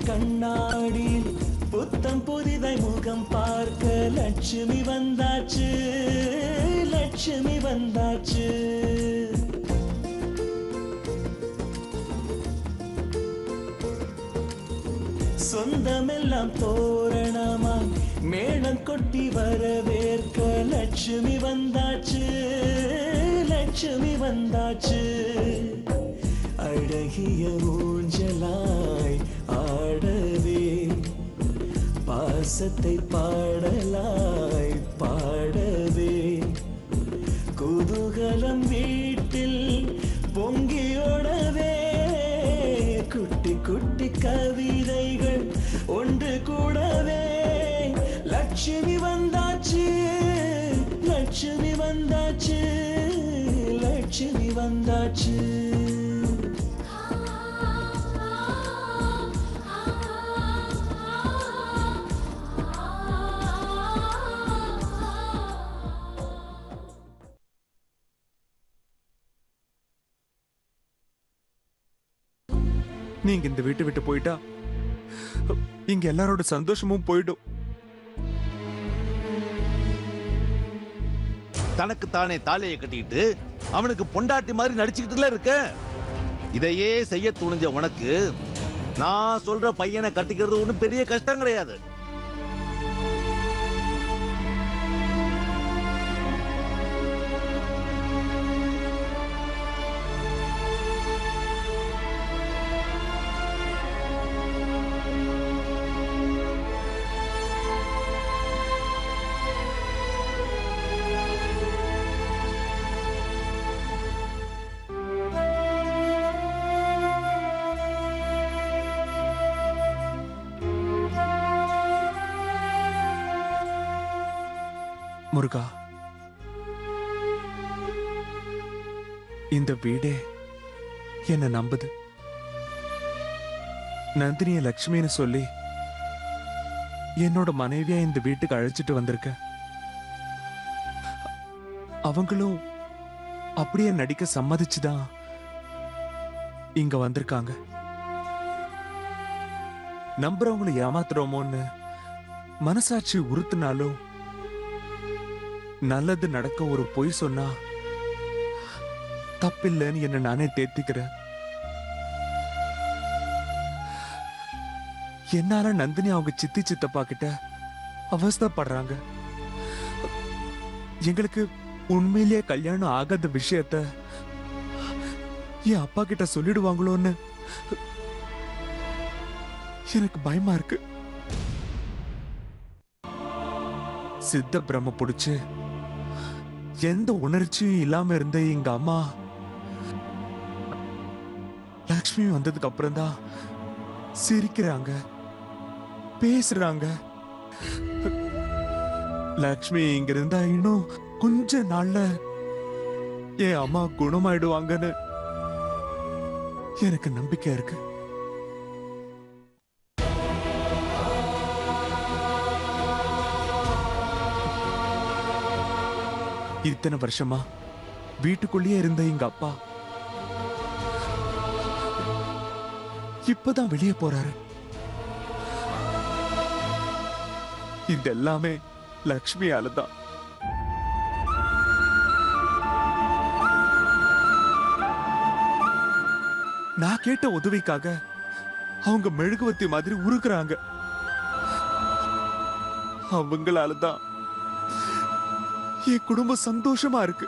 கண்ணாடியில் புத்தம் புதிதாய் முகம் பார்க்க லட்சுமி வந்தாச்சு, லட்சுமி வந்தாச்சு. சொந்தமெல்லாம் தோரணமா மேளம் கொட்டி வரவேற்க லட்சுமி வந்தாச்சு, லட்சுமி வந்தாச்சு. அழகிய ஊஞ்சலாய் ஆடவே பாசத்தை பாடலாய் பாடவே குதூகலம் வீட்டில் பொங்கியோடவே குட்டி குட்டி கவிதைகள் ஒன்று கூடவே லட்சுமி வந்தாச்சு, லட்சுமி வந்தாச்சு, லட்சுமி வந்தாச்சு. நீங்க இந்த வீட்டை விட்டு போயிட்டா இங்க எல்லாரோட சந்தோஷமும் போயிடும். தனக்கு தானே தாலியை கட்டிக்கிட்டு அவனுக்கு பொண்டாட்டி மாதிரி நடிச்சுக்கிட்டுல இருக்க. இதையே செய்ய துணிஞ்ச உனக்கு நான் சொல்ற பையனை கட்டிக்கிறது ஒண்ணும் பெரிய கஷ்டம் கிடையாது. முருகா, இந்த வீடே என்ன நம்புது. நந்தினிய லட்சுமின்னு சொல்லி என்னோட மனைவியா இந்த வீட்டுக்கு அழைச்சிட்டு வந்திருக்க. அவங்களும் அப்படியே நடிக்க சம்மதிச்சுதான் இங்க வந்திருக்காங்க. நம்புறவங்களை ஏமாத்துறோமோன்னு மனசாட்சி உறுத்தினாலும் நல்லது நடக்க ஒரு பொய் சொன்னா தப்பில்லைன்னு என்ன நானே தேத்திக்கிறேன். என்னால நந்தினி அவங்க சித்தி சித்தப்பா கிட்ட அவஸ்தைப்படுறாங்க. எங்களுக்கு உண்மையிலேயே கல்யாணம் ஆகாத விஷயத்த என் அப்பா கிட்ட சொல்லிடுவாங்களோன்னு எனக்கு பயமா இருக்கு. சித்த பிரம்ம புடிச்சு எந்த உணர்ச்சியும் இல்லாம இருந்த எங்க அம்மா லக்ஷ்மி வந்ததுக்கு அப்புறம் தான் சிரிக்கிறாங்க, பேசுறாங்க. லக்ஷ்மி இங்க இருந்தா இன்னும் கொஞ்ச நாள்ல என் அம்மா குணமாயிடுவாங்கன்னு எனக்கு நம்பிக்கை இருக்கு. இத்தனை வருஷமா வீட்டுக்குள்ளேயே இருந்த எங்க அப்பா இப்பதான் வெளியே போறாரு. இது எல்லாமே லக்ஷ்மியால தான். நான் கேட்ட உதவிக்காக அவங்க மெழுகுவத்தி மாதிரி உருக்குறாங்க. அவங்களாலதான் என் குடும்பம் சந்தோஷமா இருக்கு.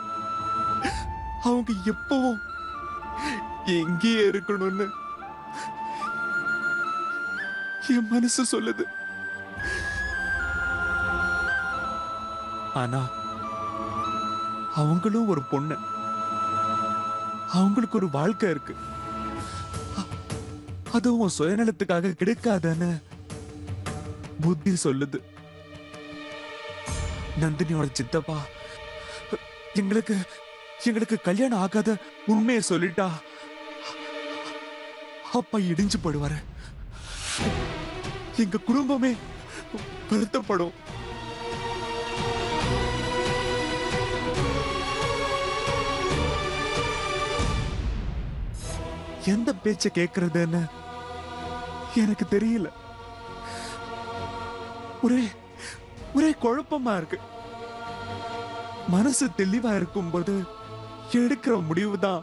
அவங்க எப்பவும் எங்கேயே இருக்கணும்னு என் மனசு சொல்லுது. ஆனா அவங்களும் ஒரு பொண்ணு. அவங்களுக்கு ஒரு வாழ்க்கை இருக்கு. அதுவும் சுயநலத்துக்காக கிடைக்காதான்னு புத்தி சொல்லுது. நந்தினியோட சித்தப்பா எங்களுக்கு எங்களுக்கு கல்யாணம் ஆகாத உண்மையை சொல்லிட்டா அப்பா இடிஞ்சு போடுவாரு. எங்க குடும்பமே வருத்தப்படும். எந்த பேச்ச கேக்குறதுன்னு எனக்கு தெரியல. ஒரே ஒரே குழப்பமா இருக்கு. மனசு தெளிவா இருக்கும்போது எடுக்கிற முடிவுதான்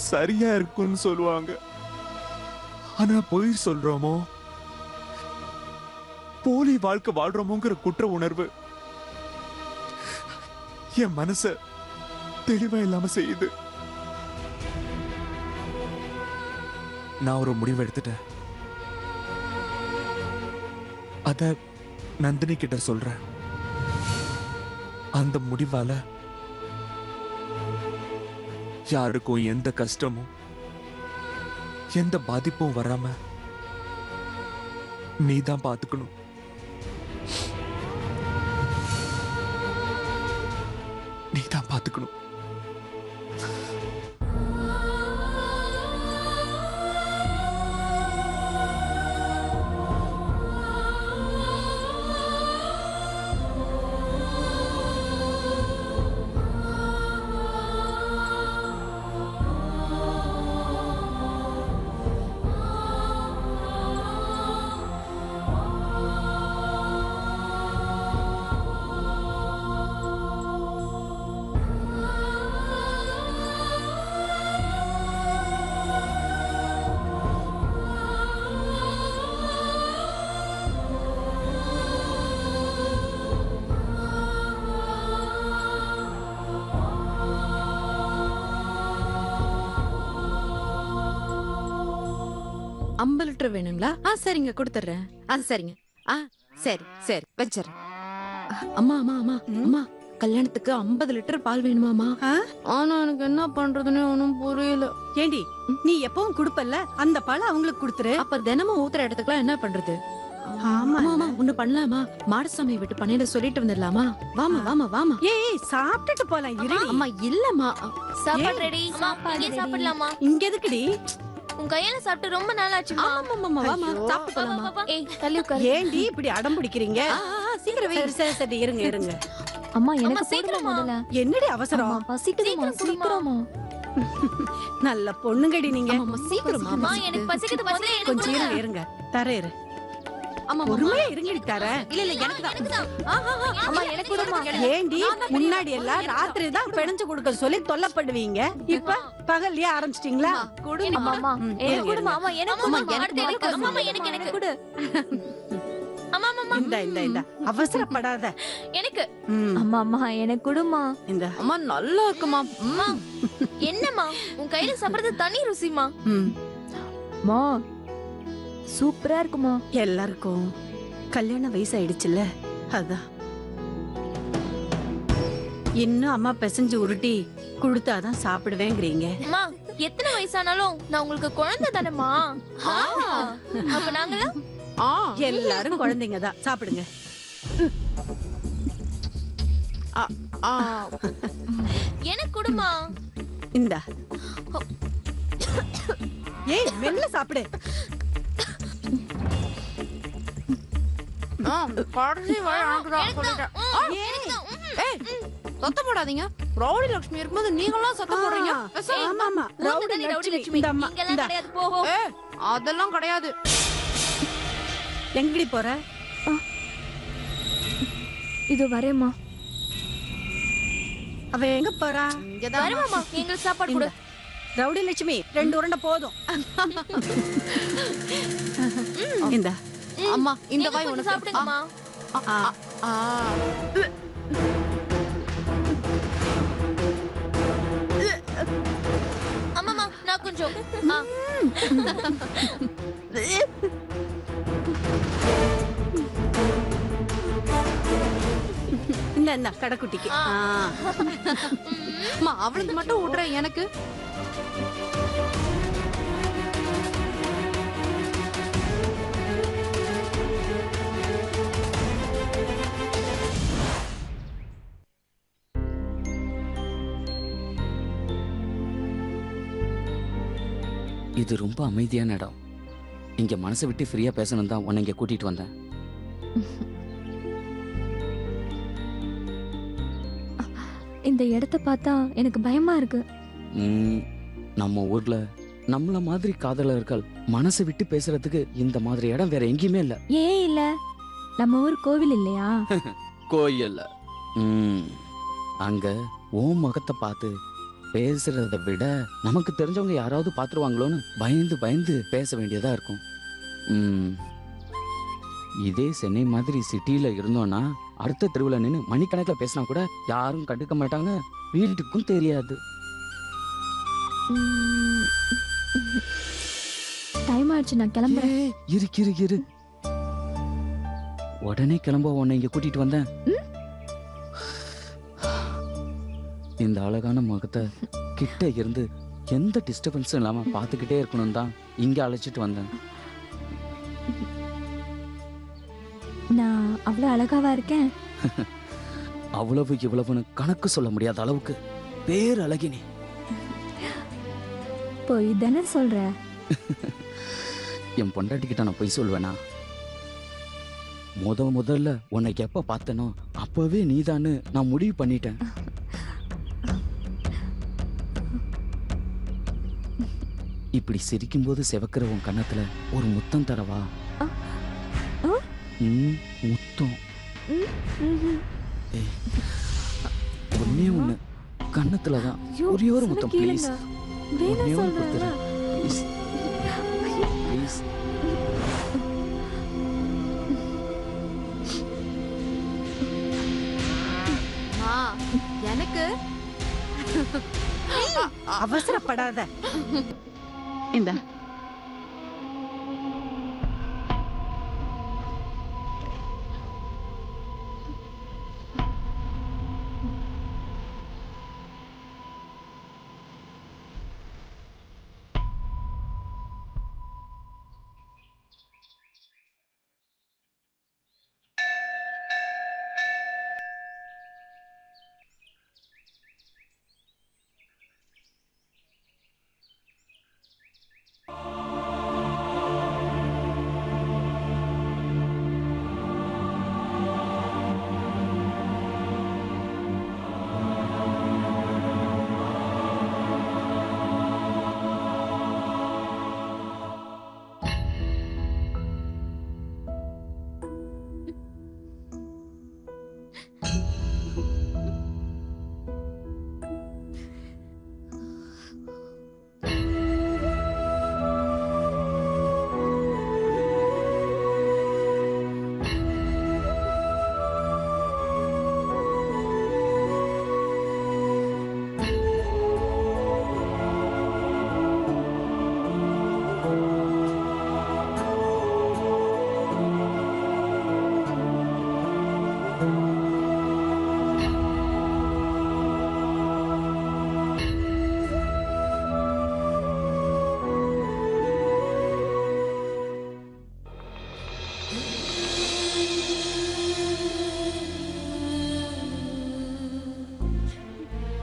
சரியா இருக்கும்னு சொல்லுவாங்க. ஆனா பொய் சொல்றோமோ, போலி வாழ்க்கை வாழ்றோமோங்கிற குற்ற உணர்வு என் மனச தெளிவா இல்லாம செய்யுது. நான் ஒரு முடிவு எடுத்துட்டேன். அத நந்தினி கிட்ட சொல்றேன். அந்த முடிவால யாருக்கும் எந்த கஷ்டமும் எந்த பாதிப்பும் வராம நீதான் பாத்துக்கணும். நீதான் பாத்துக்கணும். ஐம்பது லிட்டர் வேணுங்களா? சரிங்க கொடுத்துட்றேன். சரிங்க. சரி சரி வச்சிடறேன். அம்மா அம்மா அம்மா அம்மா கல்யாணத்துக்கு 50 லிட்டர் பால் வேணுமாமா? ஆனா எனக்கு என்ன பண்றதுன்னு ஒன்னும் புரியல. ஏண்டி நீ எப்பவும் குடுப்பல்ல, அந்த பால் அவங்களுக்கு கொடுத்துரு. அப்ப தினமும் ஊத்துற இடத்துக்குலாம் என்ன பண்றது? ஆமா ஆமா ஒண்ணு பண்ணலாமா? மாடசாமி விட்டு பண்ணையில சொல்லிட்டு வந்துடலாமா? வாமா வாமா வாமா. ஏய் சாப்பிட்டுட்டு போலாம் இருடி. அம்மா இல்லம்மா. சாப்பாடு ரெடி. இங்கே சாப்பிடலாமா? இங்க எதுக்குடி? உன் கையால சாப்பிட்டு ரொம்ப நாள் ஆச்சுமா. ஆமாம்மா வாமா சாப்பிட்டு போலாமா? ஏய் தள்ளி உட்காரு. ஏண்டி இப்படி அடம் பிடிக்கிறீங்க? சீக்கிரம் சரி சரி சரி இருங்க இருங்க. அம்மா எனக்கு சீக்கிரமா முதல்ல. என்னடி அவசரம்? பசிக்குதுமா சீக்கிரமா. நல்ல பொண்ணுங்கடி நீங்க. அம்மா சீக்கிரமா. அம்மா எனக்கு பசிக்குது முதல்ல எனக்கு கொஞ்சம் இருங்க இருங்க தரேன் இரு. அம்மா பொறுமையா இருங்கடி தரேன். இல்ல இல்ல எனக்கு தான். அம்மா எனக்கு கொடுமா. ஏண்டி முன்னாடி எல்லாம் ராத்திரி தான் பிணைஞ்சு கொடுக்க சொல்லி தொல்லைப்படுவீங்க. இப்ப பகல்லையே ஆரம்பிச்சிட்டீங்களா? அம்மா அம்மா எனக்கு கொடுமா. அம்மா எனக்கு அம்மா, கொடுமா. எனக்கு அடுத்து எனக்கு. அம்மா எனக்கு எனக்கு கொடு. அம்மா அம்மா இந்த இந்த இந்த அவசரப்படாத. எனக்கு. ம், அம்மா அம்மா எனக்கு கொடுமா. இந்த அம்மா நல்லா இருக்குமா? அம்மா என்னம்மா உன் கையில சாப்பிடுறது தனி ருசிமா. ம், அம்மா சூப்பரா இருக்குமா. எல்லாருக்கும் கல்யாண வயசு ஆயிடுச்சுல்ல, அதான் இன்னும் அம்மா பிசைஞ்சு உருட்டி கொடுத்தாதான் சாப்பிடுவேங்கிறீங்க. அம்மா எத்தனை வயசானாலும் நான் உங்களுக்கு குழந்தை தானேம்மா. அப்ப நாங்களாம் எல்லாரும் குழந்தைங்க தான். சாப்பிடுங்க. எனக்கு கொடுமா. இந்தா. ஏய் மெல்ல சாப்பிடு. கடைசி வாய் எனக்கு தான் சொல்லிட்டேன். சத்தம் போடாதீங்க. ரவுடி லட்சுமி இருக்கும்போது நீங்களாம் சத்தம் போடுறீங்க. ஆமா ஆமா ரவுடி லட்சுமி. இந்த அம்மா இங்கெல்லாம் இந்தா. கிடையாது போ. அதெல்லாம் கிடையாது. எங்கடி போற? இது வரேம்மா. அவ எங்க போறா? இங்கதான். வரேம்மா எங்களுக்கு சாப்பாடு கொடு. ரவுடி லட்சுமி 2 உருண்டை போதும். இந்தா. அம்மா இந்த நீங்க வாய் கொஞ்சம் உனக்கு. சாப்பிடுங்கம்மா. அம்மாமா நான் கொஞ்சம். இந்த இந்த கடைக்குட்டிக்கு அம்மா அவளுக்கு மட்டும் விடுறேன் எனக்கு. இது ரொம்ப அமைதியான இடம். இங்க மனசை விட்டு ஃப்ரீயா பேசணும் தான் உன்னை இங்க கூட்டிட்டு வந்தேன். இந்த இடத்த பார்த்தா எனக்கு பயமா இருக்கு. நம்ம ஊர்ல நம்மள மாதிரி காதலர்கள் மனசை விட்டு பேசுறதுக்கு இந்த மாதிரி இடம் வேற எங்கேயுமே இல்ல. ஏன் இல்ல? நம்ம ஊர் கோவில் இல்லையா? கோயில். அங்க ஓம் முகத்தை பார்த்து பேசுறத விட நமக்கு தெரிஞ்சவங்க யாராவது பாத்துருவாங்களோன்னு பயந்து பயந்து பேச வேண்டியதா இருக்கும். இதே சென்னை மாதிரி சிட்டியில இருந்தோம்னா அடுத்த தெருவுல நின்று மணிக்கணக்கில் பேசினா கூட யாரும் கண்டுக்க மாட்டாங்க, வீட்டுக்கும் தெரியாது. டைம் ஆயிடுச்சு, நான் கிளம்புறேன். இரு உடனே கிளம்ப உன்னை இங்க கூட்டிட்டு வந்தேன். இந்த அழகான முகத்தை கிட்ட இருந்து எந்த டிஸ்டர்பன்ஸும் இல்லாம பாத்துக்கிட்டே இருக்கணும் தான் இங்க அழைச்சிட்டு வந்தேன். நான் அவ்வளவு அழகாவா இருக்கேன்? அவ்வளவு இவ்வளவுன்னு கணக்கு சொல்ல முடியாத அளவுக்கு பேர் அழகினி. போய் தானே சொல்ற? என் பொண்டாட்டிக்கிட்ட நான் போய் சொல்வேனா? முதல்ல உன்னை எப்ப பார்த்தனோ அப்பவே நீதான்னு நான் முடிவு பண்ணிட்டேன். இப்படி சிரிக்கும் போது செவக்கிற உன் கன்னத்துல ஒரு முத்தம் தரவா? முத்தம். ஒன்னே ஒண்ணு கன்னத்துலதான். ஒரே ஒரு முத்தம் ப்ளீஸ். ஒன்னே ஒண்ணு கொடுத்துறேன் ப்ளீஸ் ப்ளீஸ். எனக்கு அவசரப்படாத. இந்த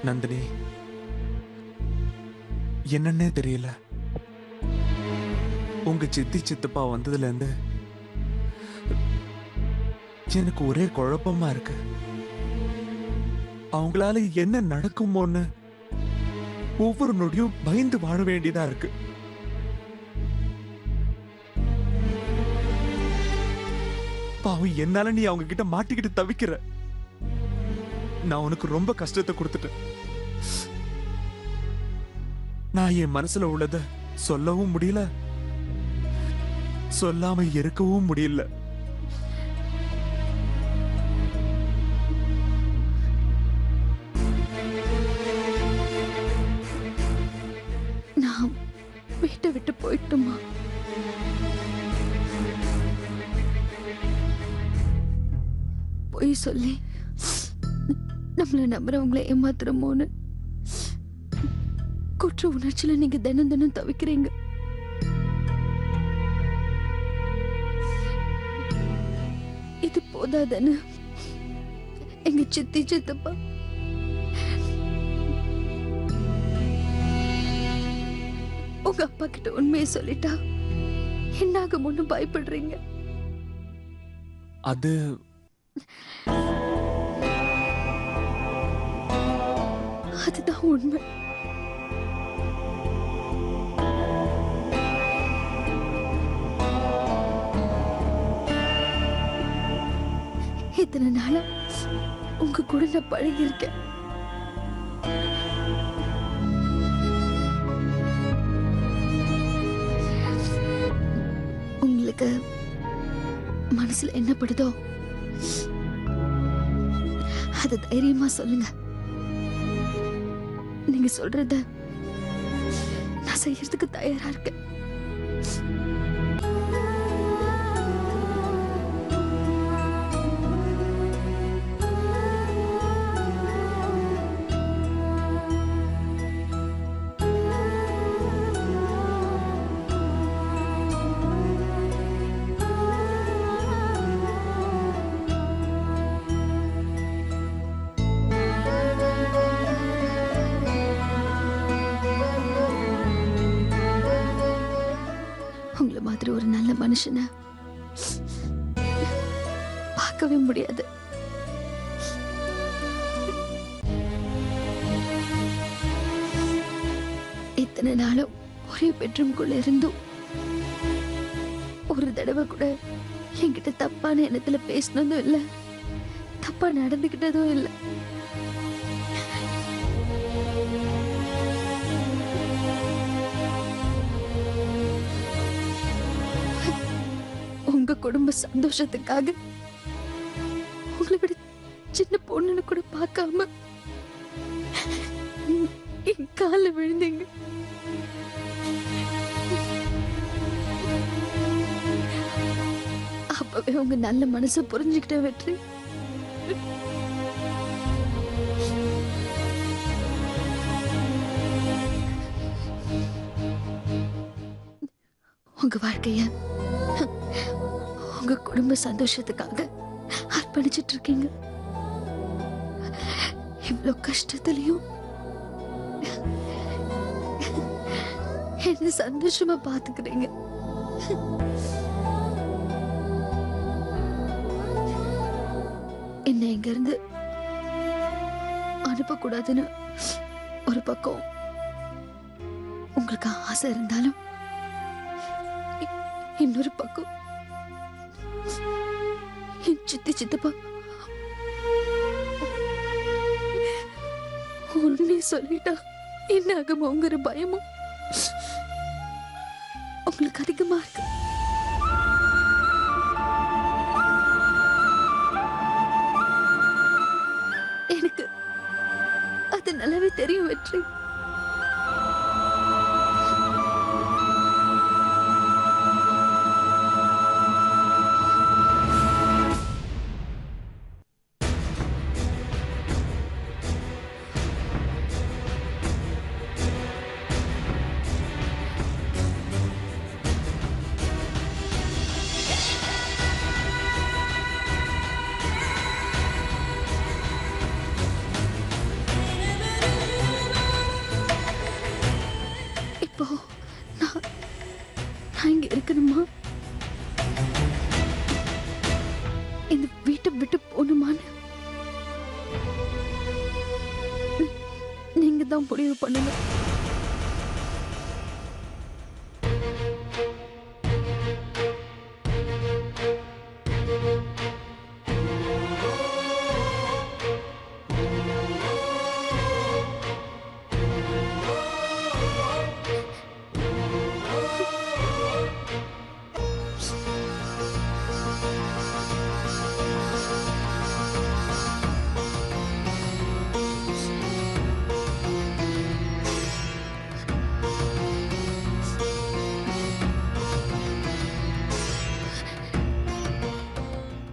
நந்தினி, என்னன்னே தெரியல. உங்க சித்தி சித்தப்பா வந்ததுல இருந்து எனக்கு ஒரே குழப்பமா இருக்கு. அவங்களால என்ன நடக்குமோன்னு ஒவ்வொரு நொடியும் பயந்து வாழ வேண்டியதா இருக்கு. பாவம், என்னால நீ அவங்க கிட்ட மாட்டிக்கிட்டு தவிக்கிற. நான் உனக்கு ரொம்ப கஷ்டத்தை கொடுத்துட்டேன். நான் என் மனசுல உள்ளத சொல்லவும் முடியல, சொல்லாம இருக்கவும் முடியல. நான் வீட்டை விட்டு போயிட்டுமா? பொய் சொல்லி நம்மள நம்புறவங்களை ஏமாத்துறமோன்னு குற்ற உணர்ச்சியில நீங்க தினம் தினம் தவிக்கிறீங்க. இது போதாதானே எங்க சித்தி சித்தப்பா உங்க அப்பா கிட்ட உண்மையை சொல்லிட்டா என்னாக முன்னு பயப்படுறீங்க? அது அதுதான் உண்மை. இத்தனை நாளா உங்க கூட நான் பழகி இருக்கேன். உங்களுக்கு மனசுல என்ன படுதோ அது தைரியமா சொல்லுங்க. நீங்க சொல்றத நான் செய்யறதுக்கு தயாரா இருக்கேன். உங்களை மாதிரி ஒரு நல்ல மனுஷனை பார்க்கவே முடியாது. இத்தனை நாளும் ஒரே பெட்ரூம்குள்ள இருந்தும் ஒரு தடவை கூட என்கிட்ட தப்பான எண்ணத்துல பேசினதும் இல்ல, தப்பா நடந்துகிட்டதும் இல்ல. உங்க குடும்ப சந்தோஷத்துக்காக உங்களை விட சின்ன பொண்ணுன்னு கூட பார்க்காம என் காலில் விழுந்தீங்க. அப்பவே உங்க நல்ல மனசை புரிஞ்சுக்கிட்ட வெற்றி. உங்க வாழ்க்கைய உங்க குடும்ப சந்தோஷத்துக்காக அர்ப்பணிச்சிட்டு இருக்கீங்க. இவ்வளவு கஷ்டத்திலையும் என்ன சந்தோஷமா பாத்துக்கிறீங்க. என்ன இங்க இருந்து அனுப்பக்கூடாதுன்னு ஒரு பக்கம் உங்களுக்கு ஆசை இருந்தாலும் இன்னொரு பக்கம் என் சித்தி சித்தப்பா உண்மையை சொல்லிட்டா என்ன ஆகுமோங்கிற பயமும் உங்களுக்கு அதிகமா இருக்கு. எனக்கு அது நல்லாவே தெரியும் வெற்றி. இப்போ நான் இங்க இருக்கணுமா, இந்த வீட்டை விட்டு போகணுமான்னு நீங்க தான் முடிவு பண்ணுங்க.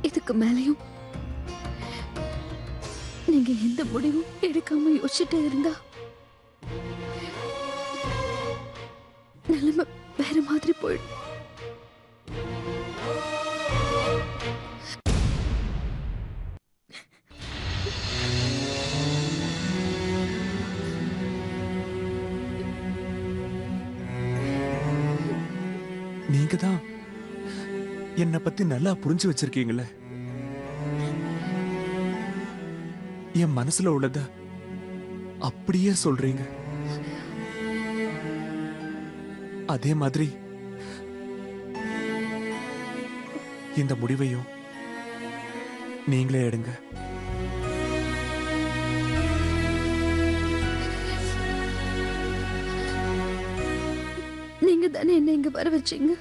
இதுக்கு மேலையும் நீங்க நீங்க எந்த முடிவும் எடுக்காம யோசிச்சுட்டே இருந்தா நிலைமை வேற மாதிரி போயிடும். நீங்க தான் என்னை பத்தி நல்லா புரிஞ்சு வச்சிருக்கீங்களே. என் மனசுல உள்ளத அப்படியே சொல்றீங்க. அதே மாதிரி இந்த முடிவையும் நீங்களே எடுங்க. நீங்க தானே என்ன இங்க வர வச்சீங்க.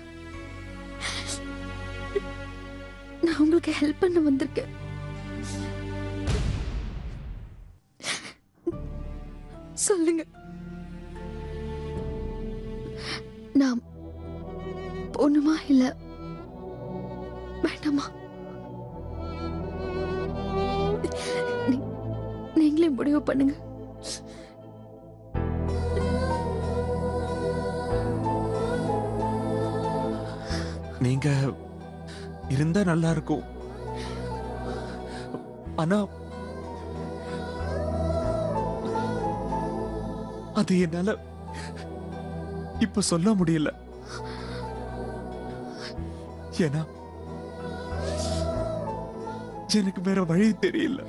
நான் உங்களுக்கு ஹெல்ப் பண்ண வந்திருக்கேன். சொல்லுங்க, நான் போகணுமா இல்ல வேண்டாமா? நீங்களே முடிவு பண்ணுங்க. நீங்க இருந்தா நல்லா இருக்கும். ஆனா அது என்னால இப்ப சொல்ல முடியல. ஏன்னா எனக்கு வேற வழி தெரியல.